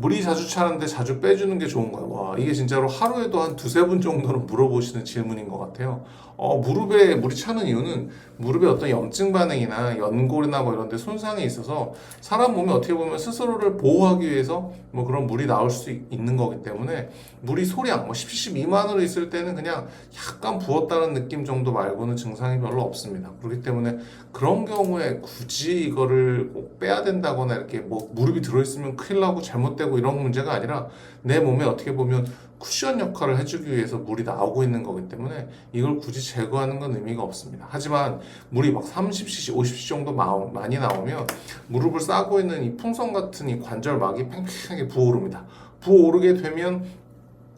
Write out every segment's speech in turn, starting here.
물이 자주 차는데 자주 빼주는 게 좋은가요? 와, 이게 진짜로 하루에도 한 두세 분 정도는 물어보시는 질문인 것 같아요. 무릎에 물이 차는 이유는 무릎에 어떤 염증 반응이나 연골이나 뭐 이런 데 손상이 있어서 사람 몸이 어떻게 보면 스스로를 보호하기 위해서 뭐 그런 물이 나올 수 있는 거기 때문에 물이 소량 뭐 10cc 미만으로 있을 때는 그냥 약간 부었다는 느낌 정도 말고는 증상이 별로 없습니다. 그렇기 때문에 그런 경우에 굳이 이거를 꼭 빼야 된다거나 이렇게 뭐 무릎이 들어있으면 큰일 나고 잘못되고 이런 문제가 아니라 내 몸에 어떻게 보면 쿠션 역할을 해주기 위해서 물이 나오고 있는 거기 때문에 이걸 굳이 제거하는 건 의미가 없습니다. 하지만 물이 막 30cc, 50cc 정도 많이 나오면 무릎을 싸고 있는 이 풍선 같은 이 관절막이 팽팽하게 부어오릅니다. 부어오르게 되면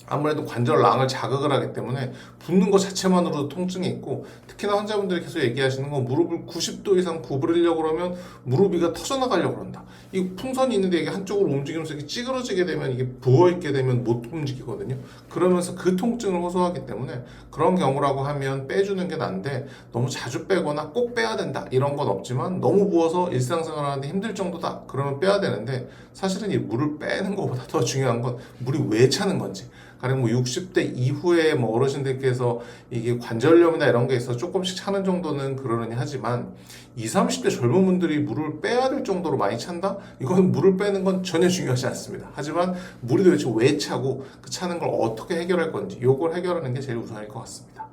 아무래도 관절랑을 자극을 하기 때문에 붓는 것 자체만으로도 통증이 있고, 특히나 환자분들이 계속 얘기하시는 건 무릎을 90도 이상 구부리려고 그러면 무릎 위가 터져나가려고 그런다. 이 풍선이 있는데 이게 한쪽으로 움직이면서 이게 찌그러지게 되면 이게 부어있게 되면 못 움직이거든요. 그러면서 그 통증을 호소하기 때문에 그런 경우라고 하면 빼주는 게 나은데, 너무 자주 빼거나 꼭 빼야 된다 이런 건 없지만 너무 부어서 일상생활 하는데 힘들 정도다 그러면 빼야 되는데, 사실은 이 물을 빼는 것보다 더 중요한 건 물이 왜 차는 건지. 가령 뭐 60대 이후에 뭐 어르신들께서 이게 관절염이나 이런 게 있어서 조금씩 차는 정도는 그러려니 하지만 20, 30대 젊은 분들이 물을 빼야 될 정도로 많이 찬다? 이건 물을 빼는 건 전혀 중요하지 않습니다. 하지만 물이 도대체 왜 차고 그 차는 걸 어떻게 해결할 건지 요걸 해결하는 게 제일 우선일 것 같습니다.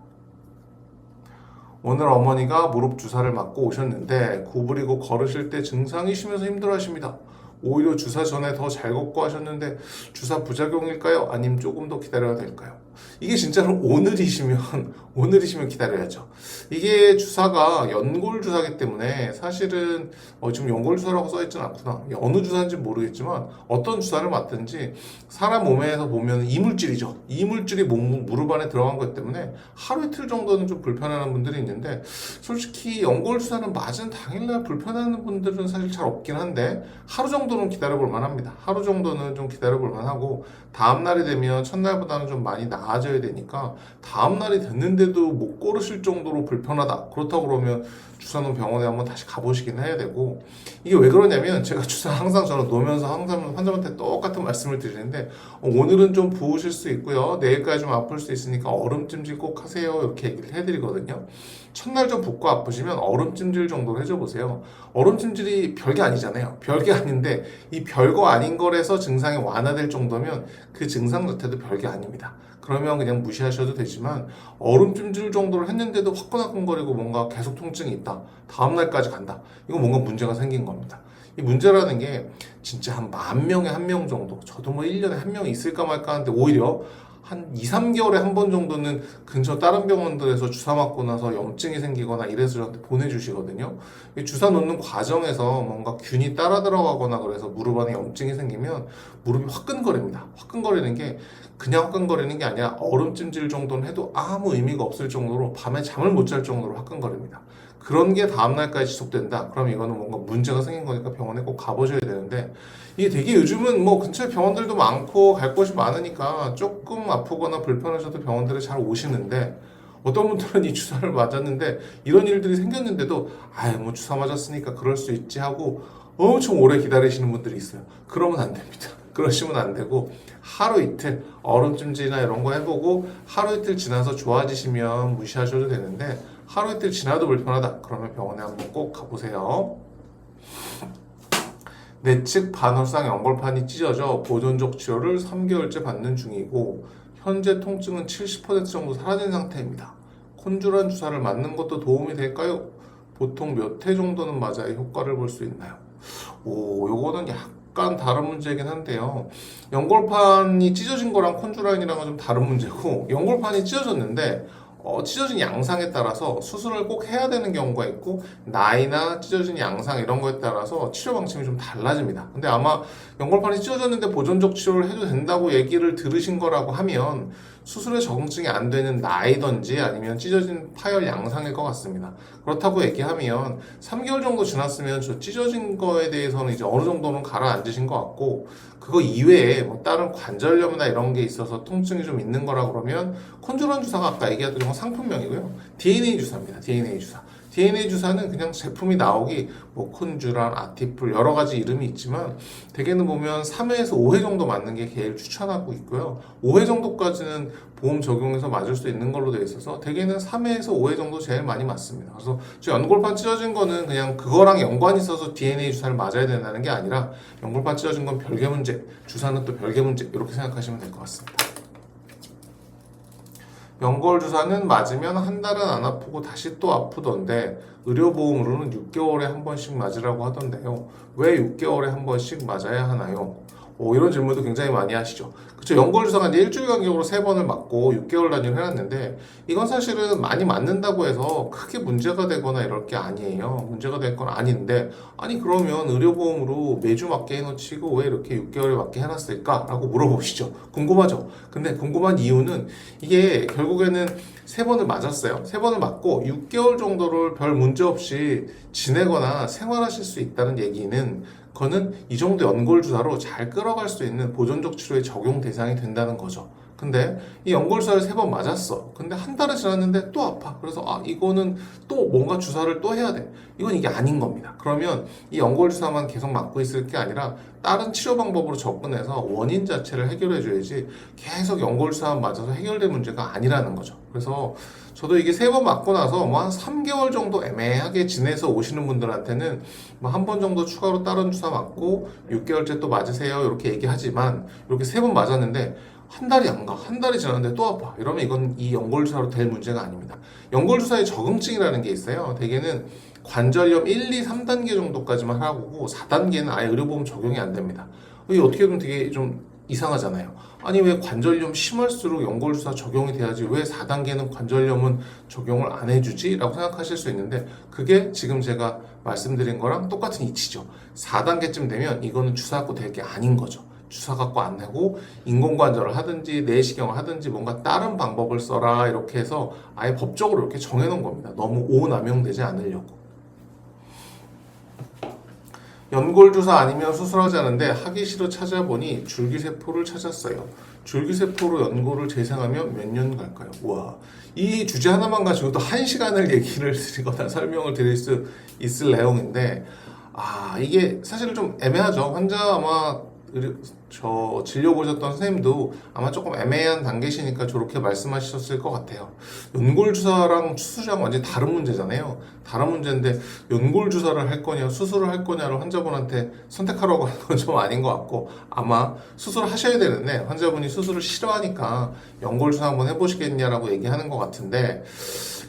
오늘 어머니가 무릎 주사를 맞고 오셨는데 구부리고 걸으실 때 증상이 심해서 힘들어하십니다. 오히려 주사 전에 더 잘 걷고 하셨는데 주사 부작용일까요? 아니면 조금 더 기다려야 될까요? 이게 진짜로 오늘이시면 기다려야죠. 이게 주사가 연골 주사기 때문에 사실은 지금 연골 주사라고 써있진 않구나. 어느 주사인지 모르겠지만 어떤 주사를 맞든지 사람 몸에서 보면 이물질이죠. 이물질이 무릎 안에 들어간 것 때문에 하루 이틀 정도는 좀 불편해하는 분들이 있는데, 솔직히 연골 주사는 맞은 당일날 불편해하는 분들은 사실 잘 없긴 한데 하루 정도는 기다려볼 만합니다. 하루 정도는 좀 기다려볼 만하고, 다음날이 되면 첫날보다는 좀 많이 나아져야 되니까 다음날이 됐는데도 못 걸으실 정도로 불편하다, 그렇다고 그러면 주사는 병원에 한번 다시 가보시긴 해야 되고, 이게 왜 그러냐면 제가 주사 항상 저는 놓으면서 항상 환자한테 똑같은 말씀을 드리는데, 오늘은 좀 부으실 수 있고요, 내일까지 좀 아플 수 있으니까 얼음찜질 꼭 하세요 이렇게 얘기를 해드리거든요. 첫날 좀 붓고 아프시면 얼음찜질 정도로 해줘 보세요. 얼음찜질이 별게 아니잖아요. 별게 아닌데 이 별거 아닌 거라서 증상이 완화될 정도면 그 증상 자체도 별게 아닙니다. 그러면 그냥 무시하셔도 되지만, 얼음찜질 정도를 했는데도 화끈화끈거리고 뭔가 계속 통증이 있다, 다음날까지 간다, 이거 뭔가 문제가 생긴 겁니다. 이 문제라는 게 진짜 한 10,000명에 1명 정도, 저도 뭐 1년에 1명이 있을까 말까 하는데 오히려 한 2, 3개월에 한 번 정도는 근처 다른 병원들에서 주사 맞고 나서 염증이 생기거나 이래서 저한테 보내주시거든요. 이 주사 놓는 과정에서 뭔가 균이 따라 들어가거나 그래서 무릎 안에 염증이 생기면 무릎이 화끈거립니다. 화끈거리는 게 그냥 화끈거리는 게 아니라 얼음찜질 정도는 해도 아무 의미가 없을 정도로 밤에 잠을 못 잘 정도로 화끈거립니다. 그런 게 다음날까지 지속된다, 그럼 이거는 뭔가 문제가 생긴 거니까 병원에 꼭 가보셔야 되는데, 이게 되게 요즘은 뭐 근처에 병원들도 많고 갈 곳이 많으니까 조금 아프거나 불편하셔도 병원들에 잘 오시는데, 어떤 분들은 이 주사를 맞았는데 이런 일들이 생겼는데도 뭐 주사 맞았으니까 그럴 수 있지 하고 엄청 오래 기다리시는 분들이 있어요. 그러면 안 됩니다. 그러시면 안 되고, 하루 이틀 얼음찜질이나 이런 거 해보고 하루 이틀 지나서 좋아지시면 무시하셔도 되는데, 하루 이틀 지나도 불편하다 그러면 병원에 한번 꼭 가보세요. 내측 반월상 연골판이 찢어져 보존적 치료를 3개월째 받는 중이고 현재 통증은 70% 정도 사라진 상태입니다. 콘주란 주사를 맞는 것도 도움이 될까요? 보통 몇 회 정도는 맞아야 효과를 볼 수 있나요? 요거는 약간 다른 문제이긴 한데요. 연골판이 찢어진 거랑 콘주라인이랑은 좀 다른 문제고, 연골판이 찢어졌는데 찢어진 양상에 따라서 수술을 꼭 해야 되는 경우가 있고, 나이나 찢어진 양상 이런 거에 따라서 치료 방침이 좀 달라집니다. 근데 아마 연골판이 찢어졌는데 보존적 치료를 해도 된다고 얘기를 들으신 거라고 하면 수술에 적응증이 안 되는 나이든지 아니면 찢어진 파열 양상일 것 같습니다. 그렇다고 얘기하면 3개월 정도 지났으면 저 찢어진 거에 대해서는 이제 어느 정도는 가라앉으신 것 같고, 그거 이외에 뭐 다른 관절염이나 이런 게 있어서 통증이 좀 있는 거라 그러면 콘조란 주사가 아까 얘기했던 건 상품명이고요. DNA 주사입니다. DNA 주사. DNA 주사는 그냥 제품이 나오기 뭐 콘주란, 아티풀 여러 가지 이름이 있지만 대개는 보면 3회에서 5회 정도 맞는 게 제일 추천하고 있고요. 5회 정도까지는 보험 적용해서 맞을 수 있는 걸로 되어 있어서 대개는 3회에서 5회 정도 제일 많이 맞습니다. 그래서 저 연골판 찢어진 거는 그냥 그거랑 연관이 있어서 DNA 주사를 맞아야 된다는 게 아니라 연골판 찢어진 건 별개 문제, 주사는 또 별개 문제 이렇게 생각하시면 될 것 같습니다. 연골 주사는 맞으면 한 달은 안 아프고 다시 또 아프던데 의료보험으로는 6개월에 한 번씩 맞으라고 하던데요. 왜 6개월에 한 번씩 맞아야 하나요? 이런 질문도 굉장히 많이 하시죠. 그쵸, 연골 주사가 이제 일주일 간격으로 3번을 맞고 6개월 단위로 해놨는데 이건 사실은 많이 맞는다고 해서 크게 문제가 되거나 이럴 게 아니에요. 문제가 될 건 아닌데 아니 그러면 의료보험으로 매주 맞게 해놓치고 왜 이렇게 6개월에 맞게 해놨을까? 라고 물어보시죠. 궁금하죠? 근데 궁금한 이유는 이게 결국에는 3번을 맞았어요. 3번을 맞고 6개월 정도를 별 문제 없이 지내거나 생활하실 수 있다는 얘기는 그거는 이 정도 연골 주사로 잘 끌어갈 수 있는 보존적 치료의 적용 대상이 된다는 거죠. 근데 이 연골 주사를 3번 맞았어. 근데 한 달을 지났는데 또 아파. 그래서 이거는 또 뭔가 주사를 또 해야 돼. 이건 이게 아닌 겁니다. 그러면 이 연골 주사만 계속 맞고 있을 게 아니라 다른 치료 방법으로 접근해서 원인 자체를 해결해 줘야지 계속 연골 주사만 맞아서 해결될 문제가 아니라는 거죠. 그래서 저도 이게 3번 맞고 나서 뭐 한 3개월 정도 애매하게 지내서 오시는 분들한테는 뭐 한 번 정도 추가로 다른 주사 맞고 6개월째 또 맞으세요 이렇게 얘기하지만 이렇게 3번 맞았는데 한 달이 안 가. 한 달이 지났는데 또 아파. 이러면 이건 이 연골주사로 될 문제가 아닙니다. 연골주사의 적응증이라는 게 있어요. 대개는 관절염 1, 2, 3단계 정도까지만 하고 4단계는 아예 의료보험 적용이 안 됩니다. 이게 어떻게 보면 되게 좀 이상하잖아요. 아니 왜 관절염 심할수록 연골주사 적용이 돼야지 왜 4단계는 관절염은 적용을 안 해주지? 라고 생각하실 수 있는데 그게 지금 제가 말씀드린 거랑 똑같은 이치죠. 4단계쯤 되면 이거는 주사 갖고 될 게 아닌 거죠. 주사 갖고 안 내고 인공관절을 하든지 내시경을 하든지 뭔가 다른 방법을 써라 이렇게 해서 아예 법적으로 이렇게 정해놓은 겁니다. 너무 오남용되지 않으려고. 연골주사 아니면 수술하지 않은데 하기 싫어 찾아보니 줄기세포를 찾았어요. 줄기세포로 연골을 재생하면 몇 년 갈까요? 와, 이 주제 하나만 가지고 또 1시간을 얘기를 드리거나 설명을 드릴 수 있을 내용인데 이게 사실 좀 애매하죠. 환자 아마 진료 보셨던 선생님도 아마 조금 애매한 단계시니까 저렇게 말씀하셨을 것 같아요. 연골 주사랑 수술이랑 완전히 다른 문제잖아요. 다른 문제인데 연골 주사를 할 거냐 수술을 할 거냐를 환자분한테 선택하라고 하는 건 좀 아닌 것 같고 아마 수술을 하셔야 되는데 환자분이 수술을 싫어하니까 연골 주사 한번 해보시겠냐라고 얘기하는 것 같은데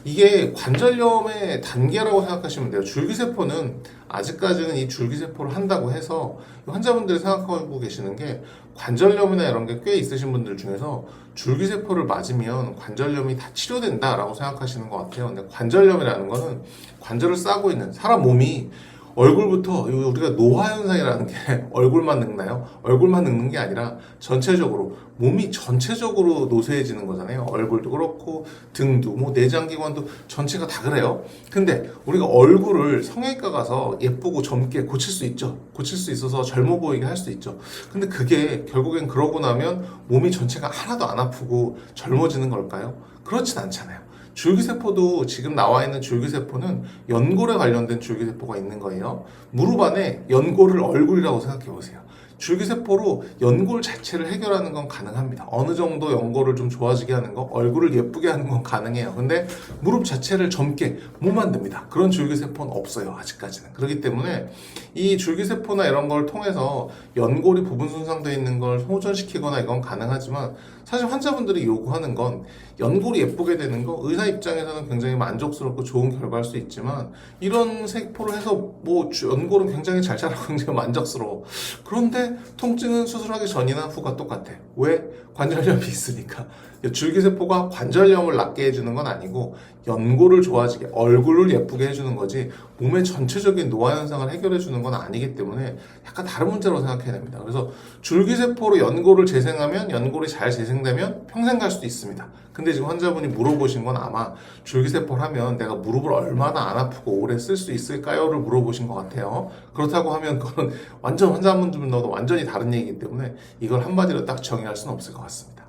이게 관절염의 단계라고 생각하시면 돼요. 줄기세포는 아직까지는 이 줄기세포를 한다고 해서 환자분들이 생각하고 계시는 게 관절염이나 이런 게 꽤 있으신 분들 중에서 줄기세포를 맞으면 관절염이 다 치료된다라고 생각하시는 것 같아요. 근데 관절염이라는 거는 관절을 싸고 있는 사람 몸이 얼굴부터 우리가 노화현상이라는 게 얼굴만 늙나요? 얼굴만 늙는 게 아니라 전체적으로 몸이 전체적으로 노쇠해지는 거잖아요. 얼굴도 그렇고 등도 뭐 내장기관도 전체가 다 그래요. 근데 우리가 얼굴을 성형외과 가서 예쁘고 젊게 고칠 수 있죠. 고칠 수 있어서 젊어 보이게 할 수 있죠. 근데 그게 결국엔 그러고 나면 몸이 전체가 하나도 안 아프고 젊어지는 걸까요? 그렇진 않잖아요. 줄기세포도 지금 나와 있는 줄기세포는 연골에 관련된 줄기세포가 있는 거예요. 무릎 안에 연골을 얼굴이라고 생각해 보세요. 줄기세포로 연골 자체를 해결하는 건 가능합니다. 어느 정도 연골을 좀 좋아지게 하는 거, 얼굴을 예쁘게 하는 건 가능해요. 근데 무릎 자체를 젊게 못 만듭니다. 그런 줄기세포는 없어요. 아직까지는. 그렇기 때문에 이 줄기세포나 이런 걸 통해서 연골이 부분 손상되어 있는 걸 호전시키거나 이건 가능하지만 사실 환자분들이 요구하는 건 연골이 예쁘게 되는 거 의사 입장에서는 굉장히 만족스럽고 좋은 결과일 수 있지만 이런 세포를 해서 뭐 연골은 굉장히 잘 자라고 굉장히 만족스러워. 그런데 통증은 수술하기 전이나 후가 똑같아. 왜? 관절염이 있으니까. 줄기세포가 관절염을 낫게 해주는 건 아니고 연골을 좋아지게 얼굴을 예쁘게 해주는 거지 몸의 전체적인 노화 현상을 해결해 주는 건 아니기 때문에 약간 다른 문제로 생각해야 됩니다. 그래서 줄기세포로 연골을 재생하면 연골이 잘 재생되면 평생 갈 수도 있습니다. 근데 지금 환자분이 물어보신 건 아마 줄기세포를 하면 내가 무릎을 얼마나 안 아프고 오래 쓸 수 있을까요?를 물어보신 것 같아요. 그렇다고 하면 그건 완전 환자분들도 완전히 다른 얘기이기 때문에 이걸 한마디로 딱 정의할 수는 없을 것 같습니다.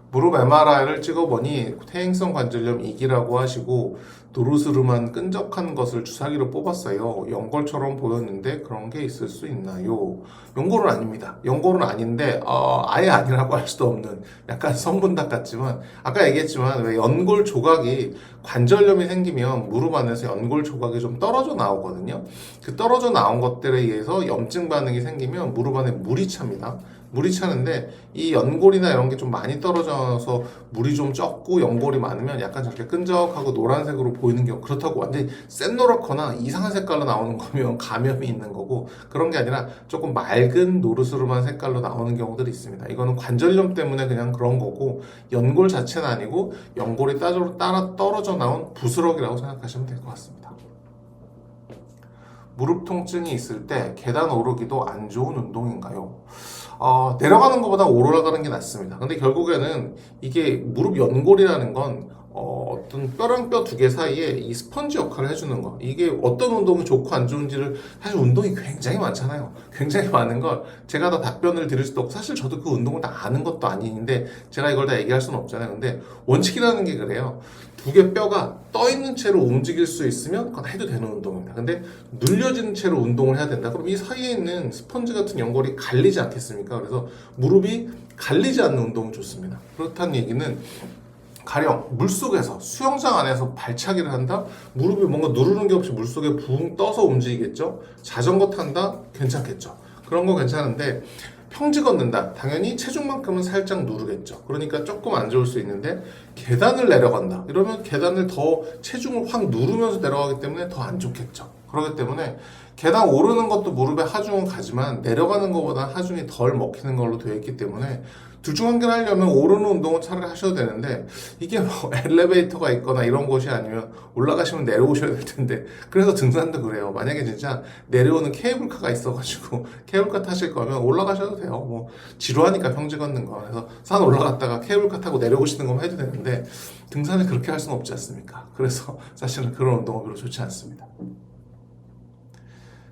무릎 MRI를 찍어보니 퇴행성 관절염 2기라고 하시고 노르스름한 끈적한 것을 주사기로 뽑았어요. 연골처럼 보였는데 그런 게 있을 수 있나요? 연골은 아닙니다. 연골은 아닌데 아예 아니라고 할 수도 없는 약간 성분닭 같지만 아까 얘기했지만 왜 연골 조각이 관절염이 생기면 무릎 안에서 연골 조각이 좀 떨어져 나오거든요. 그 떨어져 나온 것들에 의해서 염증 반응이 생기면 무릎 안에 물이 찹니다. 물이 차는데 이 연골이나 이런 게 좀 많이 떨어져서 물이 좀 적고 연골이 많으면 약간 저렇게 끈적하고 노란색으로 보이는 경우, 그렇다고 완전히 샛노랗거나 이상한 색깔로 나오는 거면 감염이 있는 거고, 그런 게 아니라 조금 맑은 노르스름한 색깔로 나오는 경우들이 있습니다. 이거는 관절염 때문에 그냥 그런 거고 연골 자체는 아니고 연골이 따라 떨어져 나온 부스럭이라고 생각하시면 될 것 같습니다. 무릎 통증이 있을 때 계단 오르기도 안 좋은 운동인가요? 내려가는 것보다 올라가는 게 낫습니다. 근데 결국에는 이게 무릎 연골이라는 건 어떤 뼈랑 뼈 두 개 사이에 이 스펀지 역할을 해주는 거. 이게 어떤 운동이 좋고 안 좋은지를, 사실 운동이 굉장히 많잖아요. 굉장히 많은 걸 제가 다 답변을 드릴 수도 없고, 사실 저도 그 운동을 다 아는 것도 아닌데 제가 이걸 다 얘기할 수는 없잖아요. 근데 원칙이라는 게 그래요. 두 개 뼈가 떠 있는 채로 움직일 수 있으면 그건 해도 되는 운동입니다. 근데 눌려진 채로 운동을 해야 된다. 그럼 이 사이에 있는 스펀지 같은 연골이 갈리지 않겠습니까? 그래서 무릎이 갈리지 않는 운동은 좋습니다. 그렇다는 얘기는 가령 물속에서, 수영장 안에서 발차기를 한다? 무릎이 뭔가 누르는 게 없이 물속에 붕 떠서 움직이겠죠? 자전거 탄다? 괜찮겠죠? 그런 거 괜찮은데, 평지 걷는다? 당연히 체중만큼은 살짝 누르겠죠. 그러니까 조금 안 좋을 수 있는데, 계단을 내려간다? 이러면 계단을 더 체중을 확 누르면서 내려가기 때문에 더 안 좋겠죠. 그렇기 때문에 계단 오르는 것도 무릎에 하중은 가지만 내려가는 것보다 하중이 덜 먹히는 걸로 되어 있기 때문에 둘 중 한 개를 하려면 오르는 운동은 차라리 하셔도 되는데, 이게 뭐 엘리베이터가 있거나 이런 곳이 아니면 올라가시면 내려오셔야 될 텐데, 그래서 등산도 그래요. 만약에 진짜 내려오는 케이블카가 있어가지고 케이블카 타실 거면 올라가셔도 돼요. 뭐 지루하니까 평지 걷는 거. 그래서 산 올라갔다가 케이블카 타고 내려오시는 거면 해도 되는데, 등산을 그렇게 할 수는 없지 않습니까? 그래서 사실은 그런 운동은 별로 좋지 않습니다.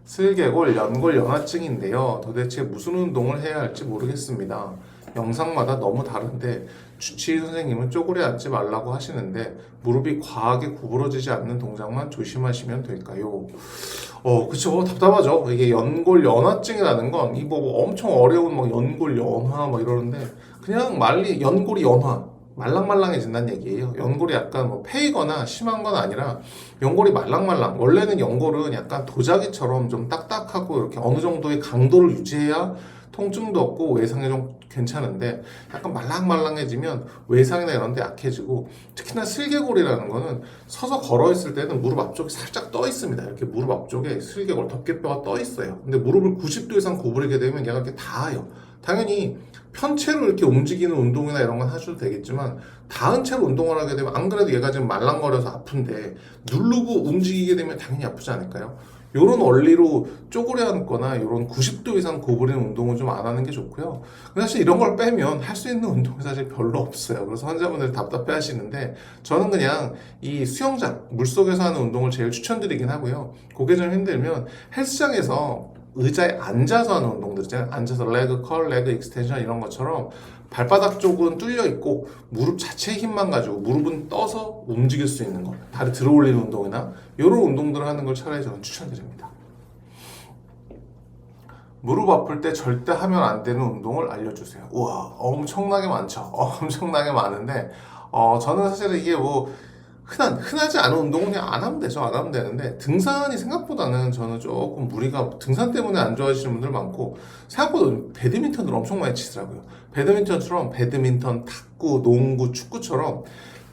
슬개골, 연골, 연화증인데요. 도대체 무슨 운동을 해야 할지 모르겠습니다. 영상마다 너무 다른데 주치의 선생님은 쪼그려 앉지 말라고 하시는데 무릎이 과하게 구부러지지 않는 동작만 조심하시면 될까요? 그쵸. 답답하죠. 이게 연골, 연화증이라는 건 이 뭐 엄청 어려운 막 연골, 연화 뭐 이러는데 그냥 연골이 연화. 말랑말랑해진다는 얘기예요. 연골이 약간 뭐 패이거나 심한 건 아니라 연골이 말랑말랑. 원래는 연골은 약간 도자기처럼 좀 딱딱하고 이렇게 어느 정도의 강도를 유지해야 통증도 없고 외상이 좀 괜찮은데, 약간 말랑말랑해지면 외상이나 이런 데 약해지고, 특히나 슬개골이라는 거는 서서 걸어 있을 때는 무릎 앞쪽이 살짝 떠 있습니다. 이렇게 무릎 앞쪽에 슬개골, 덮개뼈가 떠 있어요. 근데 무릎을 90도 이상 구부리게 되면 얘가 이렇게 닿아요. 당연히 편체로 이렇게 움직이는 운동이나 이런 건 하셔도 되겠지만, 닿은 채로 운동을 하게 되면 안 그래도 얘가 지금 말랑거려서 아픈데 누르고 움직이게 되면 당연히 아프지 않을까요? 요런 원리로 쪼그려 앉거나 요런 90도 이상 구부리는 운동은 좀 안 하는 게 좋고요. 사실 이런 걸 빼면 할 수 있는 운동이 사실 별로 없어요. 그래서 환자분들이 답답해 하시는데, 저는 그냥 이 수영장, 물속에서 하는 운동을 제일 추천드리긴 하고요. 그게 좀 힘들면 헬스장에서 의자에 앉아서 하는 운동들 있잖아요. 앉아서 레그 컬, 레그 익스텐션 이런 것처럼 발바닥 쪽은 뚫려 있고 무릎 자체의 힘만 가지고 무릎은 떠서 움직일 수 있는 거, 다리 들어 올리는 운동이나 이런 운동들을 하는 걸 차라리 저는 추천드립니다. 무릎 아플 때 절대 하면 안 되는 운동을 알려주세요. 우와, 엄청나게 많죠. 엄청나게 많은데 저는 사실은 이게 뭐 흔하지 않은 운동은 그냥 안 하면 되죠. 안 하면 되는데, 등산이 생각보다는 저는 조금 무리가, 등산 때문에 안 좋아하시는 분들 많고, 생각보다 배드민턴을 엄청 많이 치더라고요. 배드민턴처럼 배드민턴, 탁구, 농구, 축구처럼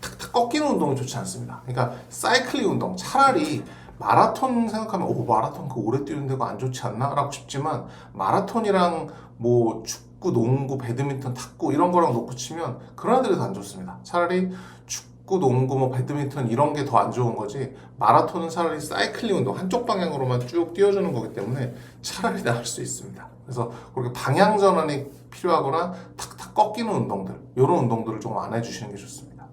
탁탁 꺾이는 운동은 좋지 않습니다. 그러니까 사이클링 운동, 차라리 마라톤 생각하면 마라톤 그 오래 뛰는데 그거 안 좋지 않나? 라고 싶지만, 마라톤이랑 뭐 축구, 농구, 배드민턴, 탁구 이런 거랑 놓고 치면 그런 애들이 더 안 좋습니다. 차라리 축구, 농구, 뭐 배드민턴 이런 게 더 안 좋은 거지, 마라톤은 차라리 사이클링 운동 한쪽 방향으로만 쭉 뛰어주는 거기 때문에 차라리 나을 수 있습니다. 그래서 그렇게 방향 전환이 필요하거나 탁탁 꺾이는 운동들, 이런 운동들을 좀 안 해주시는 게 좋습니다.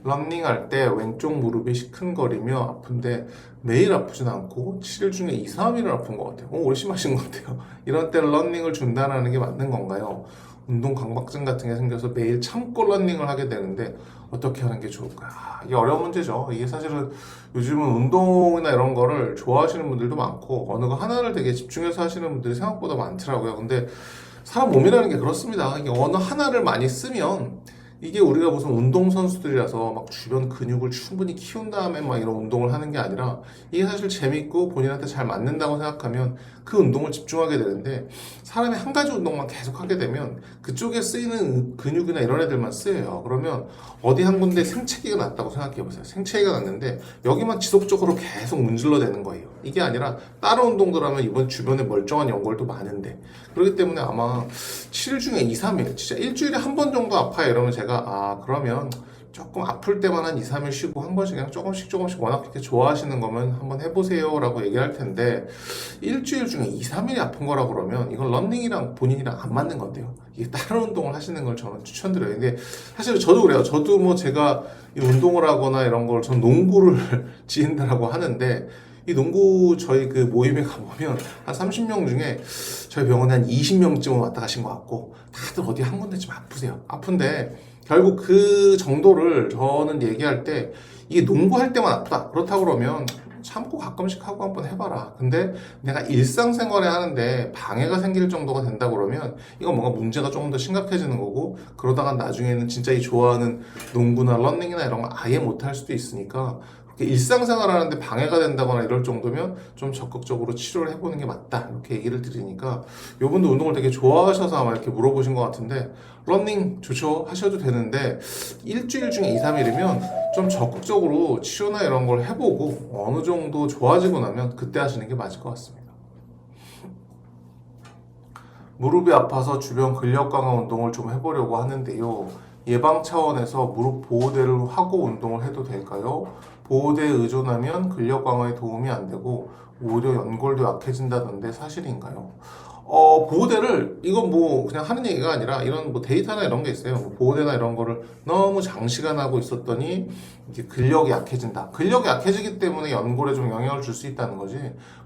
러닝할 때 왼쪽 무릎이 시큰거리며 아픈데 매일 아프진 않고 7일 중에 2, 3일은 아픈 것 같아요. 오래 심하신 것 같아요. 이런 때 러닝을 중단하는 게 맞는 건가요? 운동 강박증 같은 게 생겨서 매일 참고 러닝을 하게 되는데 어떻게 하는 게 좋을까요? 이게 어려운 문제죠. 이게 사실은 요즘은 운동이나 이런 거를 좋아하시는 분들도 많고 어느 거 하나를 되게 집중해서 하시는 분들이 생각보다 많더라고요. 근데 사람 몸이라는 게 그렇습니다. 이게 어느 하나를 많이 쓰면 이게 우리가 무슨 운동선수들이라서 막 주변 근육을 충분히 키운 다음에 막 이런 운동을 하는 게 아니라 이게 사실 재밌고 본인한테 잘 맞는다고 생각하면 그 운동을 집중하게 되는데 사람이 한 가지 운동만 계속 하게 되면 그쪽에 쓰이는 근육이나 이런 애들만 쓰여요. 그러면 어디 한 군데 생채기가 났다고 생각해 보세요. 생채기가 났는데 여기만 지속적으로 계속 문질러 대는 거예요. 이게 아니라 다른 운동들 하면 이번 주변에 멀쩡한 연골도 많은데 그렇기 때문에 아마 7일 중에 2, 3일 진짜 일주일에 한 번 정도 아파요. 이러면 제가 그러면 조금 아플 때만 한 2, 3일 쉬고 한 번씩 그냥 조금씩 워낙 그렇게 좋아하시는 거면 한번 해보세요 라고 얘기할 텐데 일주일 중에 2, 3일이 아픈 거라 그러면 이건 러닝이랑 본인이랑 안 맞는 건데요. 이게 다른 운동을 하시는 걸 저는 추천드려요. 근데 사실 저도 그래요. 저도 뭐 제가 이 운동을 하거나 이런 걸 전 농구를 지인들하고 하는데 이 농구 저희 그 모임에 가보면 한 30명 중에 저희 병원에 한 20명쯤은 왔다 가신 것 같고 다들 어디 한 군데쯤 아프세요. 아픈데 결국 그 정도를 저는 얘기할 때 이게 농구할 때만 아프다. 그렇다고 그러면 참고 가끔씩 하고 한번 해봐라. 근데 내가 일상생활에 하는데 방해가 생길 정도가 된다 그러면 이건 뭔가 문제가 조금 더 심각해지는 거고 그러다가 나중에는 진짜 이 좋아하는 농구나 러닝이나 이런 거 아예 못할 수도 있으니까 일상생활 하는데 방해가 된다거나 이럴 정도면 좀 적극적으로 치료를 해보는 게 맞다 이렇게 얘기를 드리니까 요분도 운동을 되게 좋아하셔서 아마 이렇게 물어보신 것 같은데 러닝 좋죠 하셔도 되는데 일주일 중에 2, 3일이면 좀 적극적으로 치료나 이런 걸 해보고 어느 정도 좋아지고 나면 그때 하시는 게 맞을 것 같습니다. 무릎이 아파서 주변 근력 강화 운동을 좀 해보려고 하는데요. 예방 차원에서 무릎 보호대를 하고 운동을 해도 될까요? 보호대에 의존하면 근력 강화에 도움이 안 되고 오히려 연골도 약해진다던데 사실인가요? 보호대를 이건 뭐 그냥 하는 얘기가 아니라 이런 뭐 데이터나 이런 게 있어요. 뭐 보호대나 이런 거를 너무 장시간 하고 있었더니 이게 근력이 약해진다. 근력이 약해지기 때문에 연골에 좀 영향을 줄 수 있다는 거지.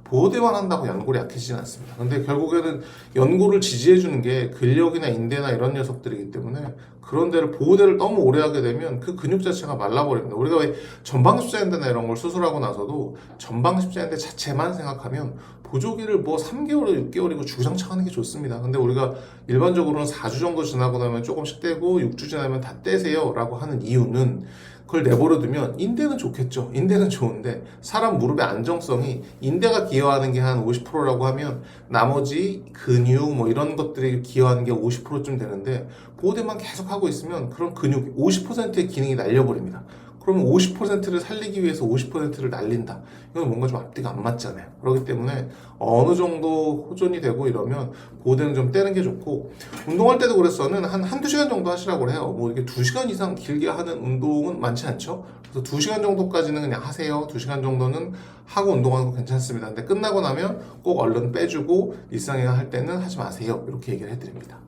보호대만 한다고 연골이 약해지진 않습니다. 근데 결국에는 연골을 지지해 주는 게 근력이나 인대나 이런 녀석들이기 때문에 그런 데를 보호대를 너무 오래 하게 되면 그 근육 자체가 말라버립니다. 우리가 왜 전방십자인대나 이런 걸 수술하고 나서도 전방십자인대 자체만 생각하면 보조기를 뭐 3개월, 6개월이고 주구장창 하는 게 좋습니다. 근데 우리가 일반적으로는 4주 정도 지나고 나면 조금씩 떼고 6주 지나면 다 떼세요 라고 하는 이유는 그걸 내버려 두면 인대는 좋겠죠. 인대는 좋은데 사람 무릎의 안정성이 인대가 기여하는 게 한 50%라고 하면 나머지 근육 뭐 이런 것들이 기여하는 게 50%쯤 되는데 보호대만 계속 하고 있으면 그런 근육 50%의 기능이 날려버립니다. 그러면 50%를 살리기 위해서 50%를 날린다. 이건 뭔가 좀 앞뒤가 안 맞잖아요. 그렇기 때문에 어느 정도 호전이 되고 이러면 보호대는 좀 떼는 게 좋고 운동할 때도 그랬어는 한두 시간 정도 하시라고 해요. 뭐 이렇게 2시간 이상 길게 하는 운동은 많지 않죠. 그래서 2시간 정도까지는 그냥 하세요. 2시간 정도는 하고 운동하는 거 괜찮습니다. 근데 끝나고 나면 꼭 얼른 빼주고 일상생활 할 때는 하지 마세요. 이렇게 얘기를 해드립니다.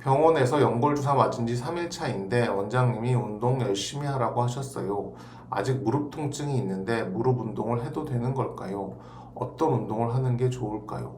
병원에서 연골주사 맞은 지 3일 차인데 원장님이 운동 열심히 하라고 하셨어요. 아직 무릎 통증이 있는데 무릎 운동을 해도 되는 걸까요? 어떤 운동을 하는 게 좋을까요?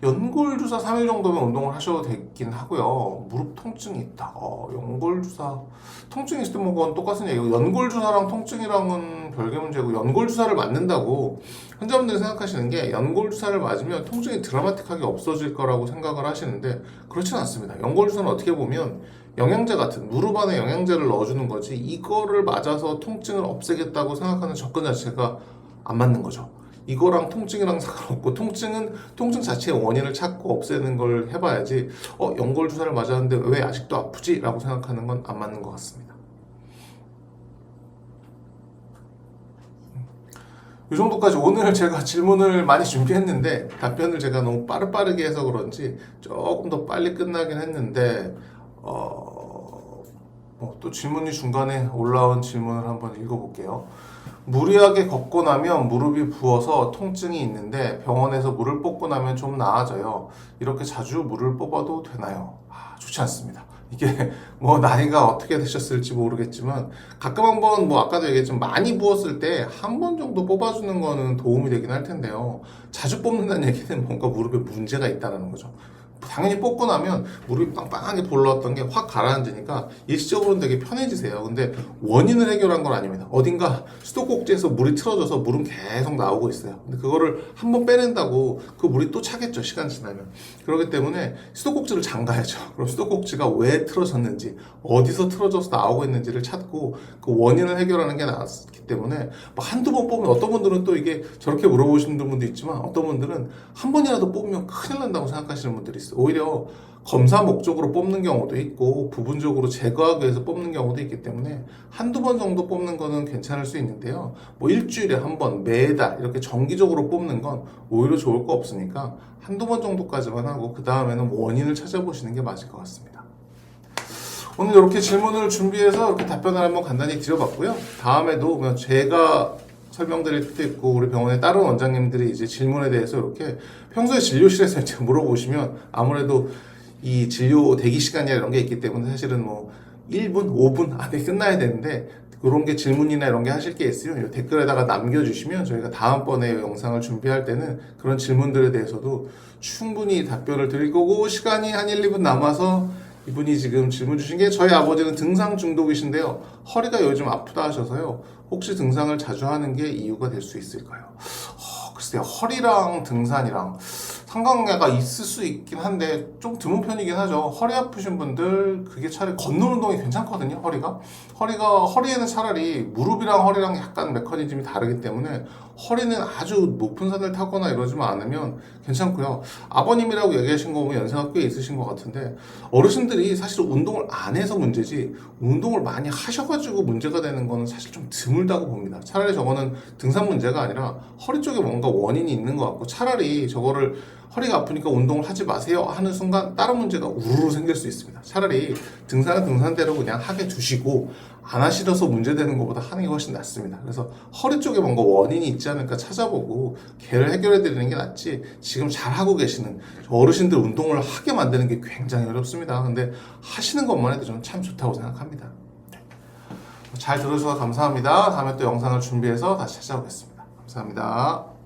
연골주사 3일 정도면 운동을 하셔도 되긴 하고요. 무릎 통증이 있다. 연골주사 통증이 있을 때 뭐 그건 똑같은 얘기고 연골주사랑 통증이랑은 별개 문제고 연골주사를 맞는다고 환자분들이 생각하시는 게 연골주사를 맞으면 통증이 드라마틱하게 없어질 거라고 생각을 하시는데 그렇지는 않습니다. 연골주사는 어떻게 보면 영양제 같은 무릎 안에 영양제를 넣어주는 거지 이거를 맞아서 통증을 없애겠다고 생각하는 접근 자체가 안 맞는 거죠. 이거랑 통증이랑 상관없고 통증은 통증 자체의 원인을 찾고 없애는 걸 해봐야지 연골 주사를 맞았는데 왜 아직도 아프지? 라고 생각하는 건 안 맞는 것 같습니다. 이 정도까지 오늘 제가 질문을 많이 준비했는데 답변을 제가 너무 빠르게 해서 그런지 조금 더 빨리 끝나긴 했는데 또 질문이 중간에 올라온 질문을 한번 읽어볼게요. 무리하게 걷고 나면 무릎이 부어서 통증이 있는데 병원에서 물을 뽑고 나면 좀 나아져요. 이렇게 자주 물을 뽑아도 되나요? 좋지 않습니다. 이게 뭐 나이가 어떻게 되셨을지 모르겠지만 가끔 한번 뭐 아까도 얘기했지만 많이 부었을 때 한 번 정도 뽑아주는 거는 도움이 되긴 할 텐데요. 자주 뽑는다는 얘기는 뭔가 무릎에 문제가 있다는 거죠. 당연히 뽑고 나면 무릎이 빵빵하게 올라왔던 게 확 가라앉으니까 일시적으로는 되게 편해지세요. 근데 원인을 해결한 건 아닙니다. 어딘가 수도꼭지에서 물이 틀어져서 물은 계속 나오고 있어요. 근데 그거를 한번 빼낸다고 그 물이 또 차겠죠, 시간 지나면. 그렇기 때문에 수도꼭지를 잠가야죠. 그럼 수도꼭지가 왜 틀어졌는지, 어디서 틀어져서 나오고 있는지를 찾고 그 원인을 해결하는 게 나았기 때문에 뭐 한두 번 뽑으면, 어떤 분들은 또 이게 저렇게 물어보시는 분도 있지만 어떤 분들은 한 번이라도 뽑으면 큰일 난다고 생각하시는 분들이 있어요. 오히려 검사 목적으로 뽑는 경우도 있고 부분적으로 제거하기 위해서 뽑는 경우도 있기 때문에 한두 번 정도 뽑는 거는 괜찮을 수 있는데요. 뭐 일주일에 한 번, 매달 이렇게 정기적으로 뽑는 건 오히려 좋을 거 없으니까 한두 번 정도까지만 하고 그 다음에는 원인을 찾아보시는 게 맞을 것 같습니다. 오늘 이렇게 질문을 준비해서 이렇게 답변을 한번 간단히 드려봤고요. 다음에도 그냥 제가 설명드릴 수도 있고 우리 병원의 다른 원장님들이 이제 질문에 대해서 이렇게 평소에 진료실에서 이제 물어보시면 아무래도 이 진료 대기 시간이나 이런 게 있기 때문에 사실은 뭐 1분, 5분 안에 끝나야 되는데 그런 게 질문이나 이런 게 하실 게 있으면 댓글에다가 남겨주시면 저희가 다음번에 영상을 준비할 때는 그런 질문들에 대해서도 충분히 답변을 드릴 거고, 시간이 한 1, 2분 남아서 이분이 지금 질문 주신 게 저희 아버지는 등산 중독이신데요. 허리가 요즘 아프다 하셔서요. 혹시 등산을 자주 하는 게 이유가 될 수 있을까요? 글쎄요. 허리랑 등산이랑 상관관계가 있을 수 있긴 한데 좀 드문 편이긴 하죠. 허리 아프신 분들 그게 차라리 걷는 운동이 괜찮거든요. 허리에는 차라리 무릎이랑 허리랑 약간 메커니즘이 다르기 때문에 허리는 아주 높은 산을 타거나 이러지만 않으면 괜찮고요. 아버님이라고 얘기하신 거 보면 연세가 꽤 있으신 것 같은데 어르신들이 사실 운동을 안 해서 문제지 운동을 많이 하셔가지고 문제가 되는 거는 사실 좀 드물다고 봅니다. 차라리 저거는 등산 문제가 아니라 허리 쪽에 뭔가 원인이 있는 것 같고, 차라리 저거를 허리가 아프니까 운동을 하지 마세요 하는 순간 다른 문제가 우르르 생길 수 있습니다. 차라리 등산은 등산대로 그냥 하게 두시고 안 하시려서 문제되는 것보다 하는 게 훨씬 낫습니다. 그래서 허리 쪽에 뭔가 원인이 있지 않을까 찾아보고 걔를 해결해 드리는 게 낫지, 지금 잘하고 계시는 어르신들 운동을 하게 만드는 게 굉장히 어렵습니다. 근데 하시는 것만 해도 저는 참 좋다고 생각합니다. 잘 들어주셔서 감사합니다. 다음에 또 영상을 준비해서 다시 찾아오겠습니다. 감사합니다.